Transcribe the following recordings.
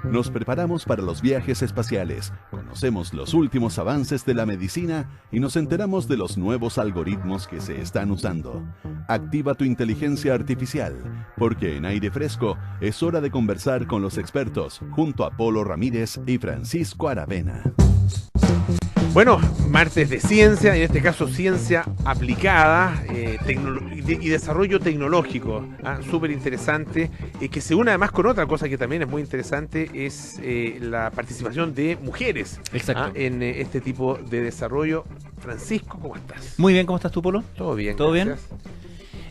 Nos preparamos para los viajes espaciales, conocemos los últimos avances de la medicina y nos enteramos de los nuevos algoritmos que se están usando. Activa tu inteligencia artificial, porque en Aire Fresco es hora de conversar con los expertos, junto a Polo Ramírez y Francisco Aravena. Bueno, martes de ciencia, en este caso ciencia aplicada y desarrollo tecnológico, súper interesante, que se une además con otra cosa que también es muy interesante, es la participación de mujeres en este tipo de desarrollo. Francisco, ¿cómo estás? Muy bien, ¿cómo estás tú, Polo? Todo bien, ¿Todo gracias.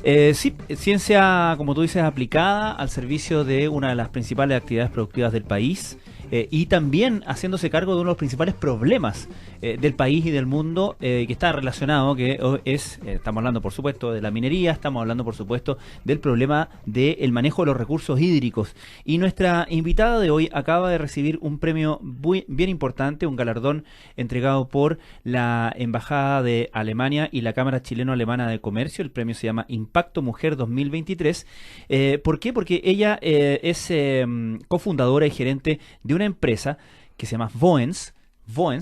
Bien? Sí, ciencia, como tú dices, aplicada al servicio de una de las principales actividades productivas del país. Y también haciéndose cargo de uno de los principales problemas del país y del mundo, que está relacionado, que es, estamos hablando por supuesto de la minería, estamos hablando por supuesto del problema del manejo de los recursos hídricos. Y nuestra invitada de hoy acaba de recibir un premio bien importante, un galardón entregado por la Embajada de Alemania y la Cámara Chileno-Alemana de Comercio. El premio se llama Impacto Mujer 2023. ¿Por qué? Porque ella es cofundadora y gerente de una empresa que se llama Voens,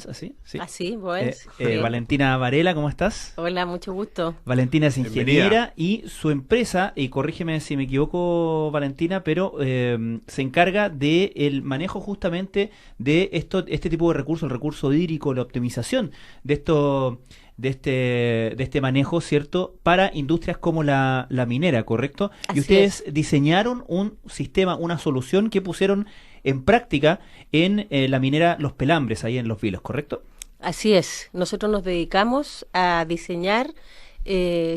¿así? Sí. Así, Voens. Valentina Varela, ¿cómo estás? Hola, mucho gusto. Valentina es ingeniera y su empresa, y corrígeme si me equivoco, Valentina, pero se encarga del manejo justamente de este tipo de recursos, el recurso hídrico, la optimización de este manejo, ¿cierto?, para industrias como la minera, ¿correcto? Así y ustedes es. diseñaron un sistema, una solución que pusieron en práctica en la minera Los Pelambres, ahí en Los Vilos, ¿correcto? Así es. Nosotros nos dedicamos a diseñar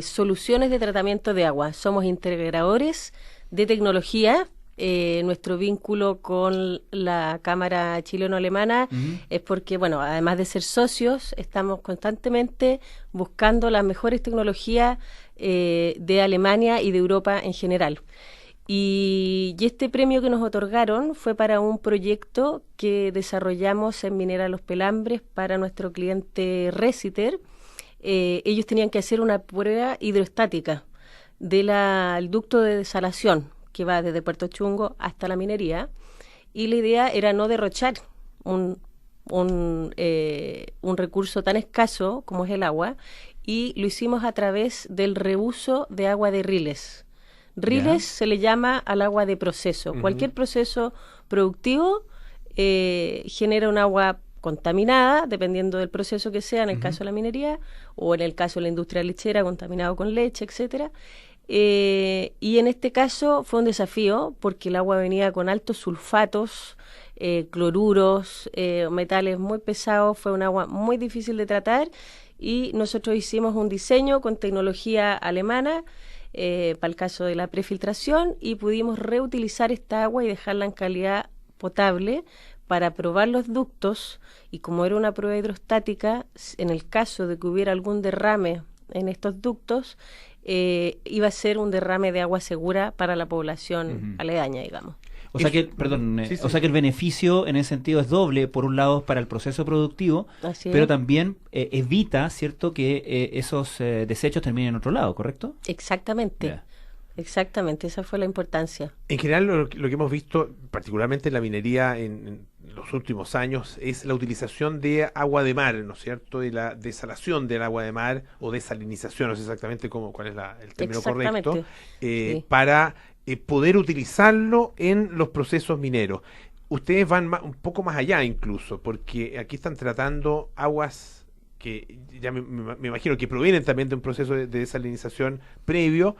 soluciones de tratamiento de agua. Somos integradores de tecnología. Nuestro vínculo con la Cámara Chileno-Alemana es porque, bueno, además de ser socios, estamos constantemente buscando las mejores tecnologías de Alemania y de Europa en general. Y este premio que nos otorgaron fue para un proyecto que desarrollamos en Minera Los Pelambres para nuestro cliente Resiter. Ellos tenían que hacer una prueba hidrostática del ducto de desalación que va desde Puerto Chungo hasta la minería, y la idea era no derrochar un recurso tan escaso como es el agua, y lo hicimos a través del reuso de agua de riles. Riles se le llama al agua de proceso. Cualquier proceso productivo genera un agua contaminada, dependiendo del proceso que sea, en el caso de la minería, o en el caso de la industria lechera, contaminado con leche, etcétera. Y en este caso fue un desafío porque el agua venía con altos sulfatos, cloruros, metales muy pesados. Fue un agua muy difícil de tratar, y nosotros hicimos un diseño con tecnología alemana para el caso de la prefiltración, y pudimos reutilizar esta agua y dejarla en calidad potable para probar los ductos. Y como era una prueba hidrostática, en el caso de que hubiera algún derrame en estos ductos, iba a ser un derrame de agua segura para la población aledaña, digamos. O sea que, o sea que el beneficio en ese sentido es doble. Por un lado, para el proceso productivo, pero también evita, ¿cierto?, que esos desechos terminen en otro lado, ¿correcto? Exactamente. Yeah. Exactamente, esa fue la importancia. En general, lo que hemos visto, particularmente en la minería en los últimos años, es la utilización de agua de mar, ¿no es cierto?, y la desalación del agua de mar, o desalinización, no sé exactamente cuál es el término correcto, sí, para poder utilizarlo en los procesos mineros. Ustedes van un poco más allá incluso, porque aquí están tratando aguas que ya me imagino que provienen también de un proceso de desalinización previo,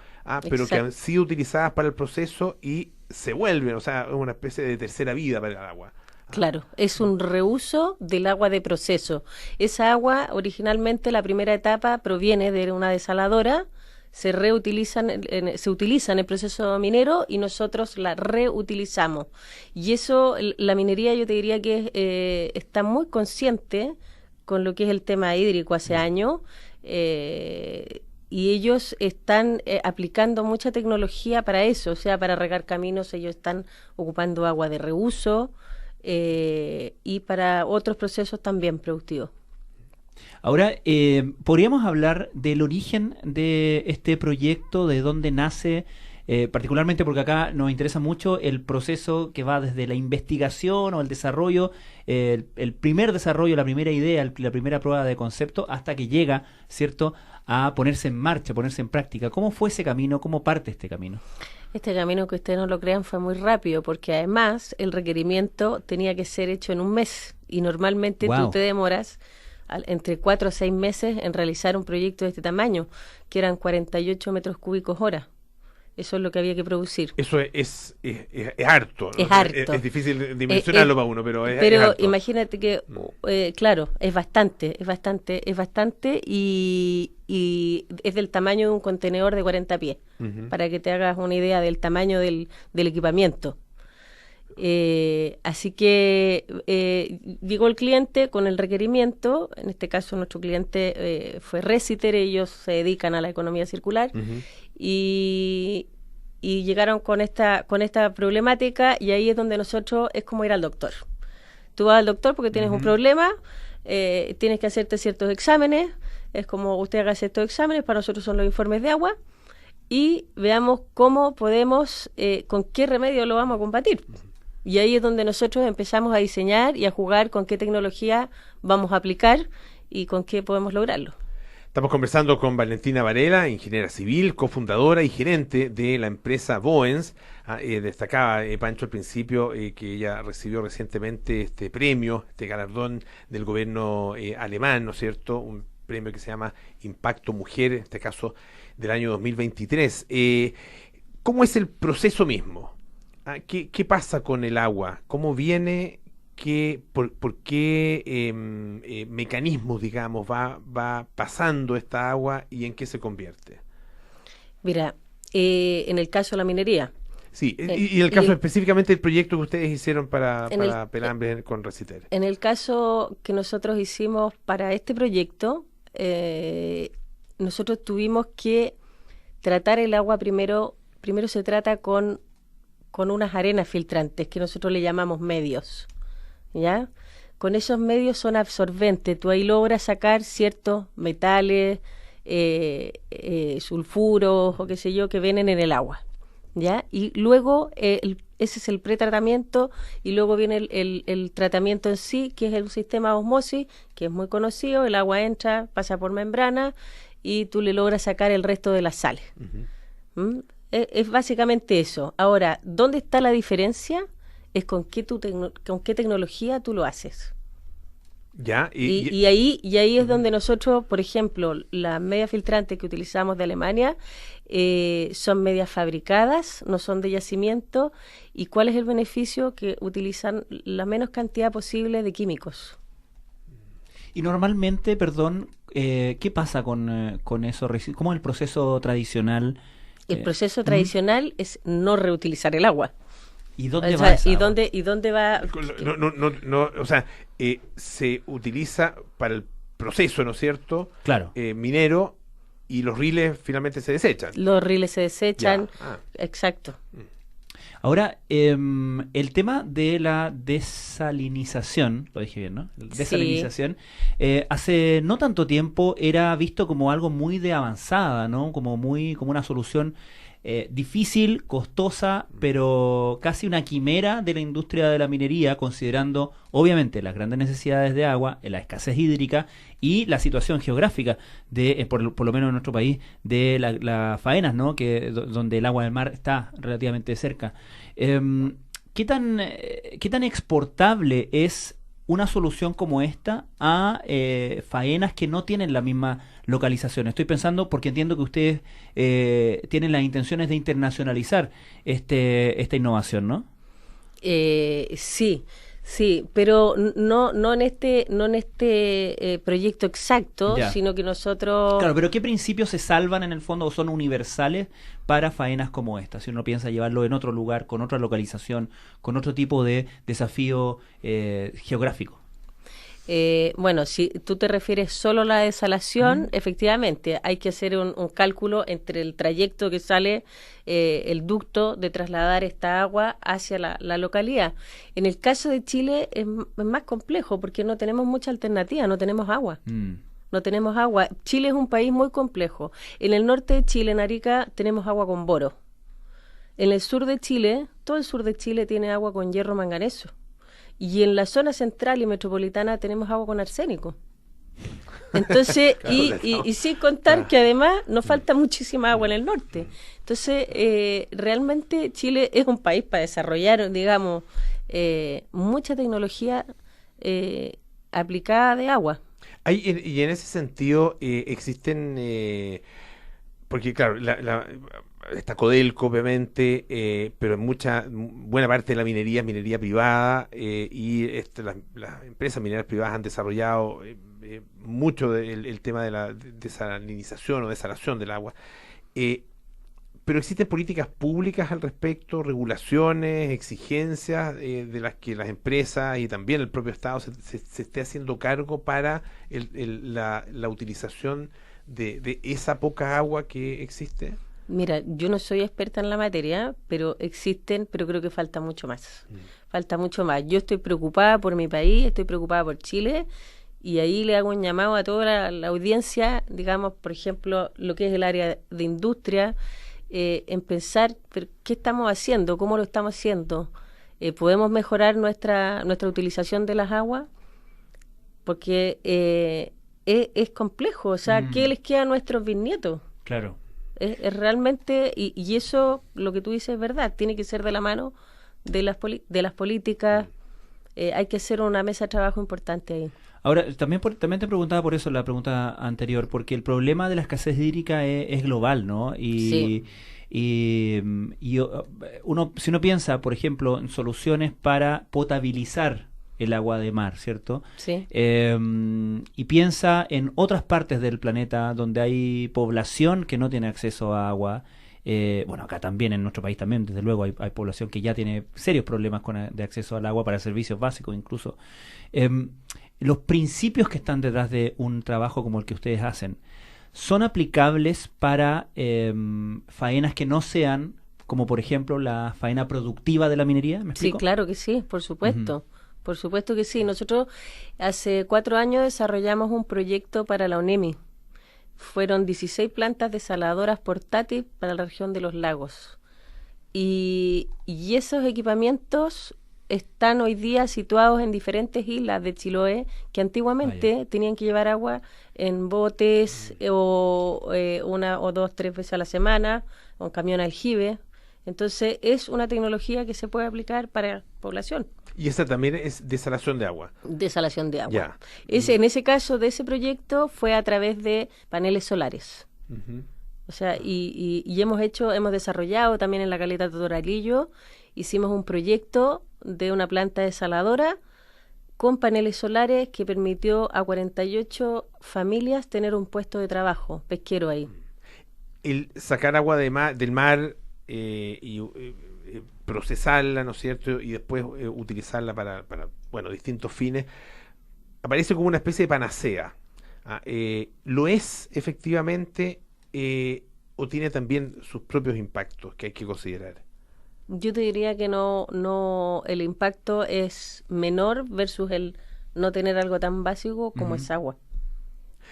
pero que han sido utilizadas para el proceso y se vuelven, o sea, es una especie de tercera vida para el agua. Claro, es un reuso del agua de proceso. Esa agua, originalmente, la primera etapa proviene de una desaladora, se utiliza en el proceso minero, y nosotros la reutilizamos. Y eso, la minería, yo te diría que está muy consciente con lo que es el tema hídrico hace años, y ellos están aplicando mucha tecnología para eso. O sea, para regar caminos ellos están ocupando agua de reuso, y para otros procesos también productivos. Ahora, ¿podríamos hablar del origen de este proyecto, de dónde nace particularmente porque acá nos interesa mucho el proceso que va desde la investigación o el desarrollo, el primer desarrollo, la primera idea, la primera prueba de concepto, hasta que llega, ¿cierto?, a ponerse en marcha, ponerse en práctica. ¿Cómo fue ese camino? ¿Cómo parte este camino? Este camino, que ustedes no lo crean, fue muy rápido, porque además el requerimiento tenía que ser hecho en un mes, y normalmente tú te demoras entre 4 a 6 meses en realizar un proyecto de este tamaño, que eran 48 metros cúbicos hora. Eso es lo que había que producir. Eso es harto, ¿no? Es harto. Es difícil dimensionarlo para uno, pero es Pero harto. imagínate que, claro, es bastante, y es del tamaño de un contenedor de 40 pies, para que te hagas una idea del tamaño del equipamiento. Así que llegó el cliente con el requerimiento. En este caso nuestro cliente fue Resiter, ellos se dedican a la economía circular, y llegaron con esta problemática, y ahí es donde nosotros, es como ir al doctor. Tú vas al doctor porque tienes un problema, tienes que hacerte ciertos exámenes, es como usted haga estos exámenes, para nosotros son los informes de agua, y veamos cómo podemos, con qué remedio lo vamos a combatir. Y ahí es donde nosotros empezamos a diseñar y a jugar con qué tecnología vamos a aplicar y con qué podemos lograrlo. Estamos conversando con Valentina Varela, ingeniera civil, cofundadora y gerente de la empresa Boens. Destacaba Pancho al principio que ella recibió recientemente este premio, este galardón del gobierno alemán, ¿no es cierto? Un premio que se llama Impacto Mujer, en este caso del año 2023. ¿Cómo es el proceso mismo? ¿Qué pasa con el agua? ¿Cómo viene? ¿Por qué mecanismos, digamos, va pasando esta agua y en qué se convierte? Mira, en el caso de la minería. Sí, y el caso específicamente del proyecto que ustedes hicieron para Pelambres con Resiter. En el caso que nosotros hicimos para este proyecto, nosotros tuvimos que tratar el agua primero se trata con unas arenas filtrantes que nosotros le llamamos medios, ¿ya? Con esos medios son absorbentes, tú ahí logras sacar ciertos metales, sulfuros o qué sé yo, que vienen en el agua, ¿ya? Y luego ese es el pretratamiento, y luego viene el tratamiento en sí, que es el sistema de osmosis, que es muy conocido. El agua entra, pasa por membrana y tú le logras sacar el resto de las sales. Es básicamente eso. Ahora, ¿dónde está la diferencia? Es con qué tecnología tú lo haces. Ya, y ahí es donde nosotros, por ejemplo, las medias filtrantes que utilizamos de Alemania son medias fabricadas, no son de yacimiento. ¿Y cuál es el beneficio? Que utilizan la menos cantidad posible de químicos. Y normalmente, ¿qué pasa con eso? ¿Cómo es el proceso tradicional? El proceso tradicional es no reutilizar el agua. ¿Y dónde va esa agua? ¿Y dónde va? O sea, se utiliza para el proceso, ¿no es cierto? Claro. Minero, y los riles finalmente se desechan. Los riles se desechan, exacto. Ahora, el tema de la desalinización, lo dije bien, ¿no? Desalinización, hace no tanto tiempo era visto como algo muy de avanzada, ¿no? Como una solución difícil, costosa, pero casi una quimera de la industria de la minería, considerando obviamente las grandes necesidades de agua, la escasez hídrica y la situación geográfica de, por lo menos en nuestro país, de las faenas, ¿no? Donde el agua del mar está relativamente cerca. ¿Qué tan exportable es una solución como esta a faenas que no tienen la misma localización? Estoy pensando porque entiendo que ustedes tienen las intenciones de internacionalizar esta innovación, ¿no? Sí, pero no en este proyecto exacto, sino que nosotros... Claro, pero ¿qué principios se salvan en el fondo o son universales para faenas como esta? Si uno piensa llevarlo en otro lugar, con otra localización, con otro tipo de desafío geográfico. Bueno, si tú te refieres solo a la desalación, efectivamente hay que hacer un cálculo entre el trayecto que sale el ducto de trasladar esta agua hacia la localidad. En el caso de Chile es más complejo porque no tenemos mucha alternativa, no tenemos agua. No tenemos agua. Chile es un país muy complejo. En el norte de Chile, en Arica, tenemos agua con boro. En el sur de Chile, todo el sur de Chile tiene agua con hierro manganeso. Y en la zona central y metropolitana tenemos agua con arsénico. Entonces, Claro, y sin contar que además nos falta muchísima agua en el norte. Entonces, realmente Chile es un país para desarrollar, digamos, mucha tecnología aplicada de agua. Y en ese sentido existen, porque claro, está Codelco obviamente, pero buena parte de la minería es minería privada y las empresas mineras privadas han desarrollado mucho el tema de la desalinización o desalación del agua. Pero existen políticas públicas al respecto, regulaciones, exigencias de las que las empresas y también el propio Estado se esté haciendo cargo para la utilización de esa poca agua que existe. Mira, yo no soy experta en la materia, pero existen, pero creo que falta mucho más. Falta mucho más. Yo estoy preocupada por mi país, estoy preocupada por Chile, y ahí le hago un llamado a toda la audiencia, digamos, por ejemplo, lo que es el área de industria, en pensar qué estamos haciendo, cómo lo estamos haciendo. ¿Podemos mejorar nuestra utilización de las aguas? Porque es complejo, o sea, ¿qué les queda a nuestros bisnietos? Claro. Es realmente, y eso, lo que tú dices es verdad, tiene que ser de la mano de las políticas, hay que hacer una mesa de trabajo importante ahí. Ahora, también te preguntaba por eso la pregunta anterior, porque el problema de la escasez hídrica es global, ¿no? Sí. Y si uno piensa, por ejemplo, en soluciones para potabilizar el agua de mar, ¿cierto? Sí. Y piensa en otras partes del planeta donde hay población que no tiene acceso a agua. Bueno, acá también, en nuestro país también, desde luego, hay población que ya tiene serios problemas de acceso al agua para servicios básicos incluso. Los principios que están detrás de un trabajo como el que ustedes hacen, ¿son aplicables para faenas que no sean, como por ejemplo, la faena productiva de la minería? ¿Me explico? Sí, claro que sí, por supuesto. Por supuesto que sí. Nosotros hace 4 años desarrollamos un proyecto para la ONEMI. Fueron 16 plantas desaladoras portátiles para la región de los lagos. Y esos equipamientos están hoy día situados en diferentes islas de Chiloé que antiguamente tenían que llevar agua en botes o 1 o 2, 3 veces a la semana, con camión aljibe. Entonces es una tecnología que se puede aplicar para población. Y esa también es desalación de agua. Desalación de agua. Ya. En ese caso de ese proyecto fue a través de paneles solares. O sea, y hemos desarrollado también en la Caleta de Toralillo, hicimos un proyecto de una planta desaladora con paneles solares que permitió a 48 familias tener un puesto de trabajo pesquero ahí. El sacar agua del mar y procesarla, ¿no es cierto? Y después utilizarla para distintos fines, aparece como una especie de panacea. ¿Lo es efectivamente o tiene también sus propios impactos que hay que considerar? Yo te diría que no, el impacto es menor versus el no tener algo tan básico como es agua.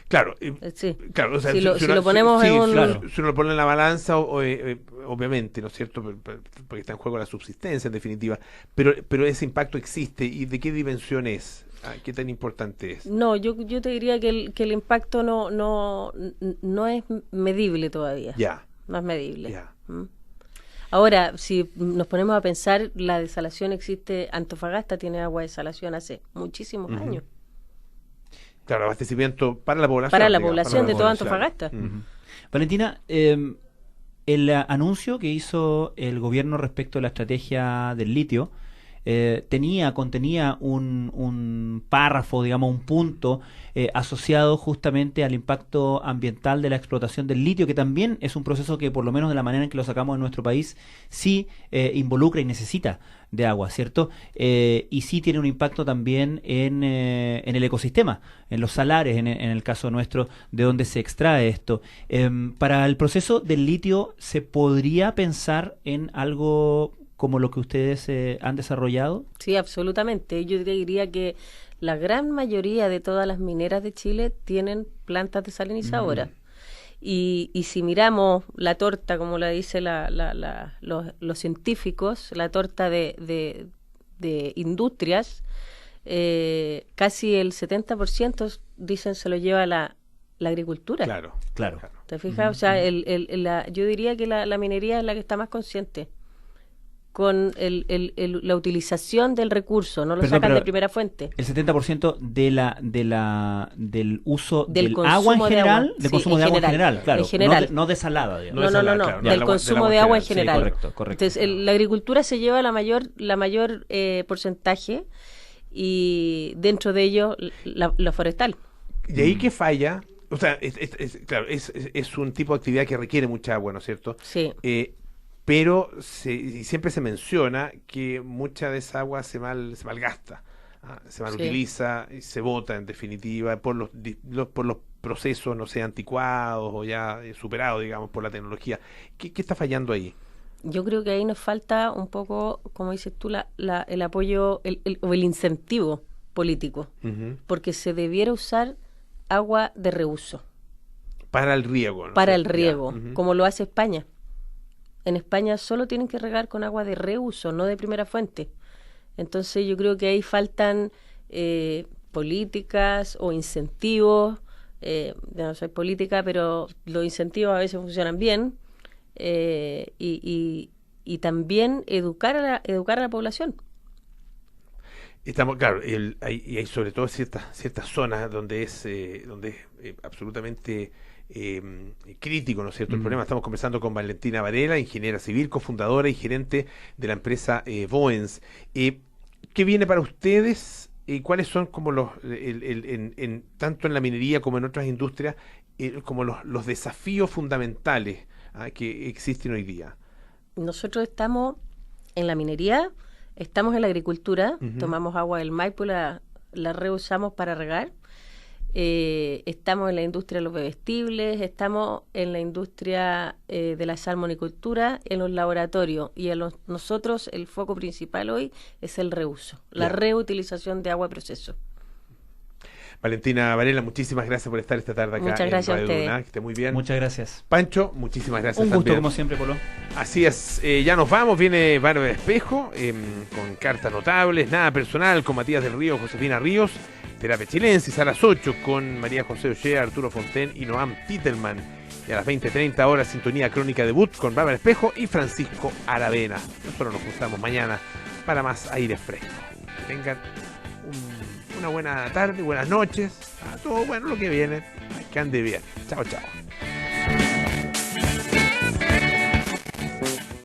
Claro, Sí. claro, o sea, Si lo ponemos en un... claro. Si uno lo pone en la balanza, obviamente, ¿no es cierto? Porque está en juego la subsistencia, en definitiva. Pero ese impacto existe. ¿Y de qué dimensión es? ¿Qué tan importante es? No, yo te diría que el impacto no es medible todavía. Ya. No es medible. Ya. Ahora, si nos ponemos a pensar, la desalación existe. Antofagasta tiene agua de desalación hace muchísimos años. Claro, abastecimiento para la población. Para la población de toda claro. Antofagasta. Valentina, el anuncio que hizo el gobierno respecto a la estrategia del litio contenía un párrafo, digamos, un punto asociado justamente al impacto ambiental de la explotación del litio, que también es un proceso que, por lo menos de la manera en que lo sacamos en nuestro país, sí involucra y necesita de agua, ¿cierto? Y sí tiene un impacto también en el ecosistema, en los salares, en el caso nuestro, de donde se extrae esto. Para el proceso del litio, ¿se podría pensar en algo como lo que ustedes han desarrollado? Sí, absolutamente. Yo diría que la gran mayoría de todas las mineras de Chile tienen plantas desalinizadoras. Y si miramos la torta, como la dice los científicos, la torta de industrias, casi el 70% dicen se lo lleva la agricultura. Claro. ¿Te fijas? O sea, yo diría que la minería es la que está más consciente con la utilización del recurso, no lo sacan de primera fuente. El 70% del uso del consumo agua en general, de agua. del consumo de agua en general, claro. En general. No desalada, digamos. No, claro, del consumo de agua en general. Sí, correcto. Entonces, la agricultura se lleva la mayor porcentaje, y dentro de ello la forestal. ¿Y ahí qué falla? O sea, claro, es un tipo de actividad que requiere mucha agua, ¿no es cierto? Sí. Pero y siempre se menciona que mucha de esa agua se malgasta, se malutiliza, y se bota en definitiva por los procesos, no sé, anticuados o ya superados, digamos, por la tecnología. ¿Qué está fallando ahí? Yo creo que ahí nos falta un poco, como dices tú, el apoyo o el incentivo político, porque se debiera usar agua de reuso. Para el riego, ¿no? Para el riego, como lo hace España. En España solo tienen que regar con agua de reuso, no de primera fuente. Entonces yo creo que ahí faltan políticas o incentivos. Ya no soy política, pero los incentivos a veces funcionan bien. Y también educar a la población. Estamos, claro, hay sobre todo ciertas zonas donde es absolutamente crítico, ¿no es cierto? El problema. Estamos conversando con Valentina Varela, ingeniera civil, cofundadora y gerente de la empresa Voens. ¿Qué viene para ustedes? ¿Cuáles son como tanto en la minería como en otras industrias, como los desafíos fundamentales que existen hoy día? Nosotros estamos en la minería, estamos en la agricultura, tomamos agua del Maipo, la reusamos para regar. Estamos en la industria de los bebestibles, estamos en la industria de la salmonicultura, en los laboratorios, y nosotros el foco principal hoy es el reuso, la reutilización de agua de proceso. Valentina Varela, muchísimas gracias por estar esta tarde acá. Muchas gracias en Radio a ustedes. Duna, que esté muy bien. Muchas gracias. Pancho, muchísimas gracias. Un gusto también. como siempre, Polo. Así es, ya nos vamos, viene Bárbara Espejo, con cartas notables, nada personal, con Matías del Río, Josefina Ríos, Terapia Chilensis a las 8 con María José Ollea, Arturo Fonten y Noam Titelman. Y a las 20:30 horas, sintonía crónica debut con Bárbara Espejo y Francisco Aravena. Nosotros nos juntamos mañana para más aire fresco. Que tengan una buena tarde, buenas noches, a todo bueno lo que viene, que ande bien. Chao, chao.